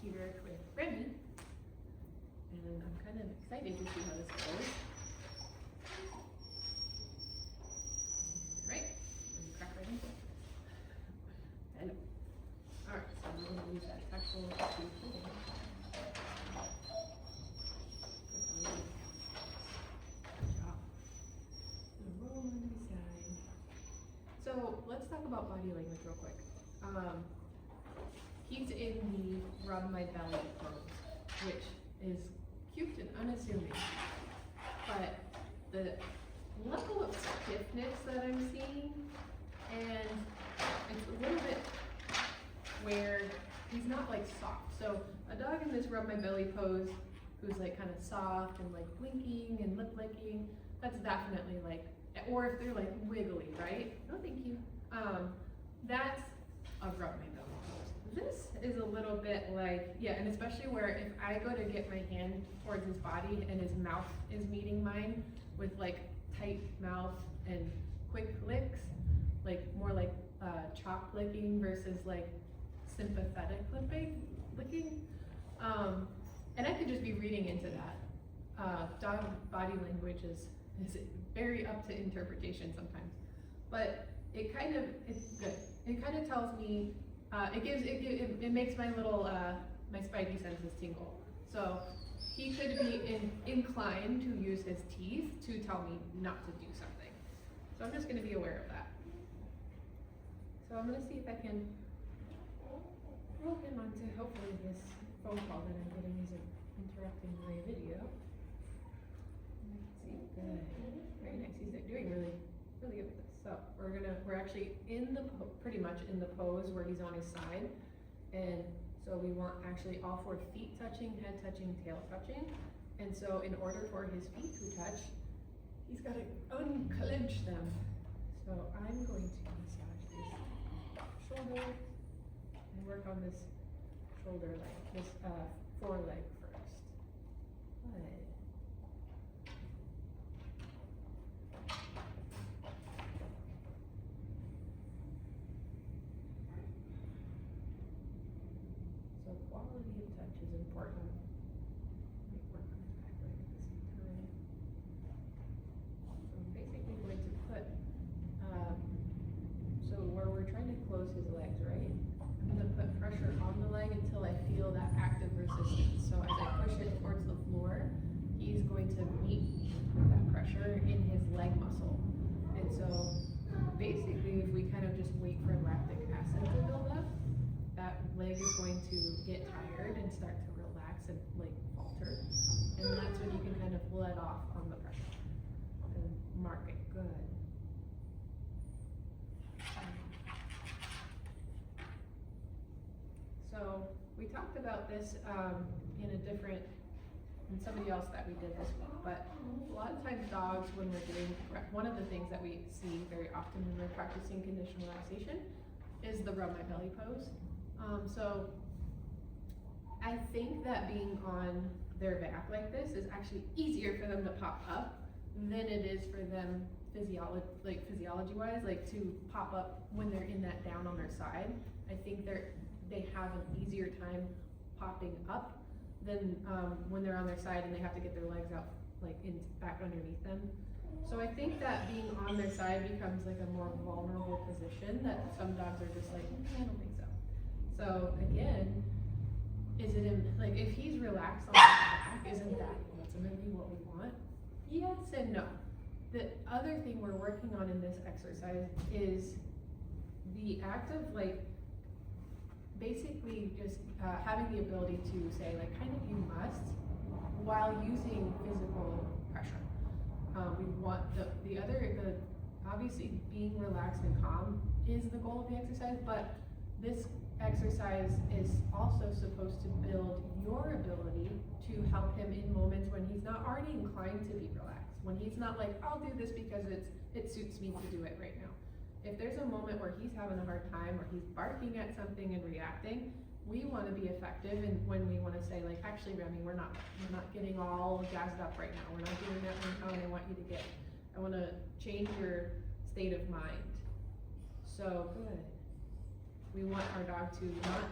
here with Remi, and I'm kind of excited to see how this goes. Right, and crack right into it. I know. All right, so I'm going to use that tactile to pull. So let's talk about body language real quick. He's in the rub my belly pose, which is cute and unassuming, but the level of stiffness that I'm seeing, and it's a little bit where he's not like soft. So a dog in this rub my belly pose who's like kind of soft and like blinking and lip licking, that's definitely like, or if they're like wiggly, right? No, thank you. That's a rub my belly pose. This is a little bit like, yeah, and especially where if I go to get my hand towards his body and his mouth is meeting mine with like tight mouth and quick licks, like more like chop licking versus like sympathetic licking. And I could just be reading into that. Dog body language is very up to interpretation sometimes, but it kind of, it's good. It kind of tells me, it makes my little, my spidey senses tingle. So he could be inclined to use his teeth to tell me not to do something. So I'm just going to be aware of that. So I'm going to see if I can roll him onto hopefully this phone call that I'm getting isn't interrupting my video. Let's see, good, very nice. He's doing really good with this. So we're actually in the pretty much in the pose where he's on his side, and so we want actually all 4 feet touching, head touching, tail touching, and so in order for his feet to touch, he's got to unclench them. So I'm going to massage his shoulder and work on this shoulder leg, this foreleg first. Good. So quality of touch is important. Let me work on his back leg at the same time. So I'm basically going to put, so where we're trying to close his legs, right? I'm going to put pressure on the leg until I feel that active resistance. So as I push it towards the floor, he's going to meet that pressure in his leg muscle. And so basically if we kind of just wait for lactic acid to build up, that leg is going to get tired and start to relax and like falter. And that's when you can kind of let off on the pressure and mark it. Good. So we talked about this in somebody else that we did this week, but a lot of times dogs, when we're doing, one of the things that we see very often when we're practicing conditional relaxation is the rub my belly pose. So I think that being on their back like this is actually easier for them to pop up than it is for them physiology-wise, like to pop up when they're in that down on their side. I think they have an easier time popping up than when they're on their side and they have to get their legs out like back underneath them. So I think that being on their side becomes like a more vulnerable position that some dogs are just like, I don't think so. So again, is it like if he's relaxed on his back, isn't that ultimately what we want? Yes and no. The other thing we're working on in this exercise is the act of like basically just having the ability to say like kind of you must while using physical pressure. We want the obviously being relaxed and calm is the goal of the exercise, but this exercise is also supposed to build your ability to help him in moments when he's not already inclined to be relaxed, when he's not like, I'll do this because it suits me to do it right now. If there's a moment where he's having a hard time or he's barking at something and reacting, we want to be effective, and when we want to say like, actually Remi, we're not getting all jazzed up right now, we're not doing that right now, and I want to change your state of mind. So good. We want our dog to not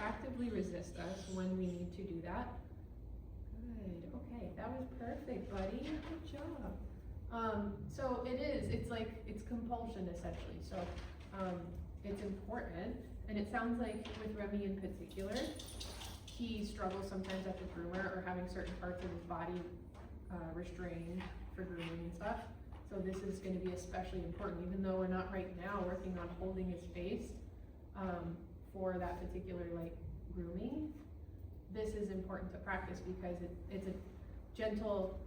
actively resist us when we need to do that. Good, okay, that was perfect, buddy, good job. So it's compulsion essentially, so it's important, and it sounds like with Remi in particular, he struggles sometimes at the groomer or having certain parts of his body restrained for grooming and stuff. So this is going to be especially important, even though we're not right now working on holding his face for that particular like grooming. This is important to practice because it's a gentle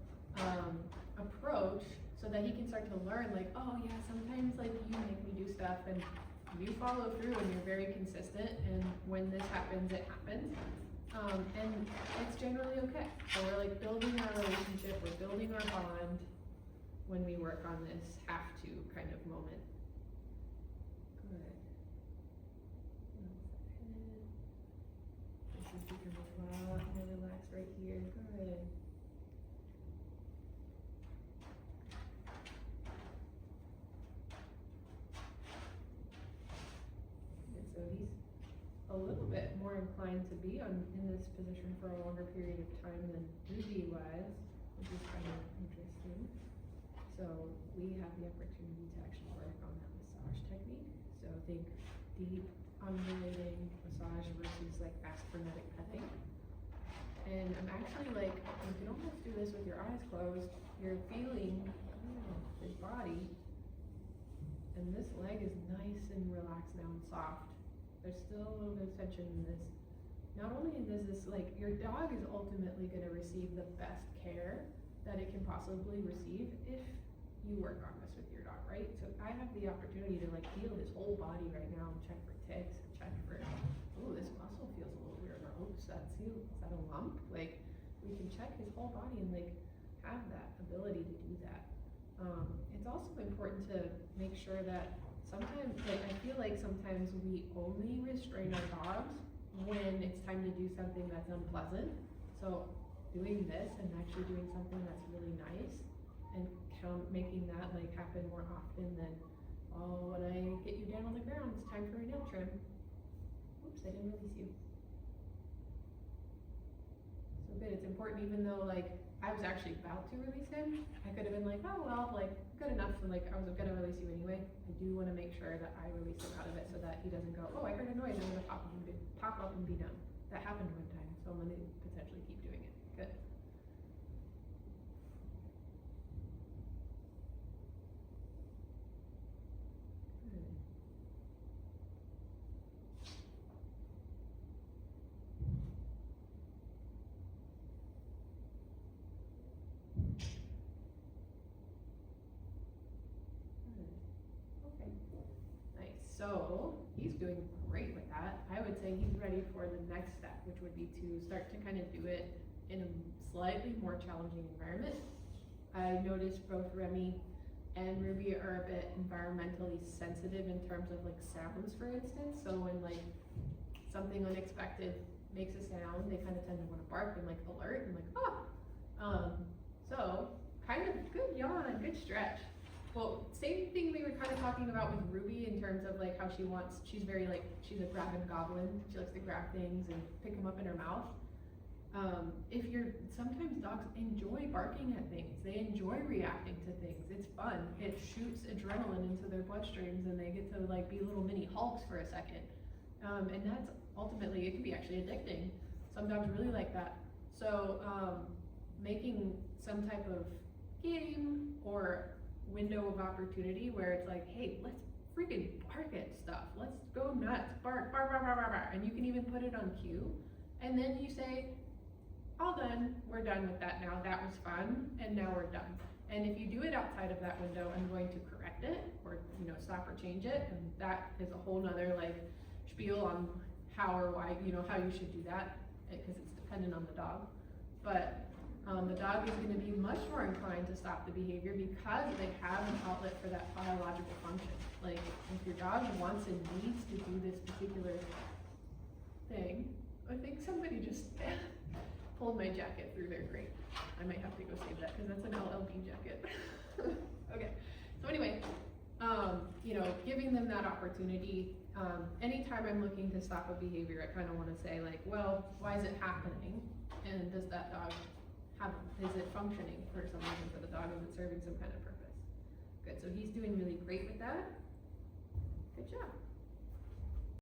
approach so that he can start to learn like, oh yeah, sometimes like you make me do stuff and you follow through and you're very consistent, and when this happens, it happens. And it's generally okay. So we're like building our relationship, we're building our bond when we work on this have to kind of moment. Good. This is becoming a lot more relaxed right here. Good. And so he's a little bit more inclined to be in this position for a longer period of time than Ruby was, which is kind of interesting. So we have the opportunity to actually work on that massage technique. So think deep, undulating massage versus like fast frenetic petting. And I'm actually like, you can almost do this with your eyes closed. You're feeling his body, and this leg is nice and relaxed now and soft. There's still a little bit of tension in this. Not only is this like, your dog is ultimately going to receive the best care that it can possibly receive if you work on this with your dog, right? So I have the opportunity to like feel his whole body right now and check for ticks, check for, oh, this muscle feels a little weird, or oops, is that a lump? Like, we can check his whole body and like have that ability to do that. It's also important to make sure that sometimes, like, I feel like sometimes we only restrain our dogs when it's time to do something that's unpleasant. So doing this and actually doing something that's really nice and making that like happen more often than, oh, when I get you down on the ground, it's time for a nail trim. Oops, I didn't release you. So good, it's important even though like I was actually about to release him, I could have been like, oh well, like good enough, and like I was gonna release you anyway. I do want to make sure that I release him out of it so that he doesn't go, oh, I heard a noise, I'm gonna pop up and be done. That happened one time, so I'm gonna potentially keep doing it. Good. Good. Okay. Nice. So he's doing great with that. I would say he's ready for the next step, which would be to start to kind of do it in a slightly more challenging environment. I noticed both Remi and Ruby are a bit environmentally sensitive in terms of like sounds, for instance. So when like something unexpected makes a sound, they kind of tend to want to bark and like alert and like, oh. So kind of good yawn, good stretch. Well, same thing we were kind of talking about with Ruby in terms of like how she's very like, she's a grab and goblin. She likes to grab things and pick them up in her mouth. Sometimes dogs enjoy barking at things. They enjoy reacting to things. It's fun. It shoots adrenaline into their bloodstreams and they get to like be little mini Hulks for a second. And that's ultimately, it can be actually addicting. Some dogs really like that. So making some type of game or window of opportunity where it's like, hey, let's freaking bark at stuff. Let's go nuts, bark, bark, bark, bark, bark, bark. And you can even put it on cue. And then you say, all done, we're done with that now. That was fun, and now we're done. And if you do it outside of that window, I'm going to correct it or stop or change it. And that is a whole nother like spiel on how or why, how you should do that, because it's dependent on the dog. But the dog is going to be much more inclined to stop the behavior because they have an outlet for that biological function. Like if your dog wants and needs to do this particular thing, I think somebody just pulled my jacket through there. Great. I might have to go save that because that's an LLB jacket. Okay. So anyway, you know, giving them that opportunity. Anytime I'm looking to stop a behavior, I kind of want to say like, well, why is it happening? And does that dog is it functioning for some reason for the dog? Is it serving some kind of purpose? Good, so he's doing really great with that. Good job.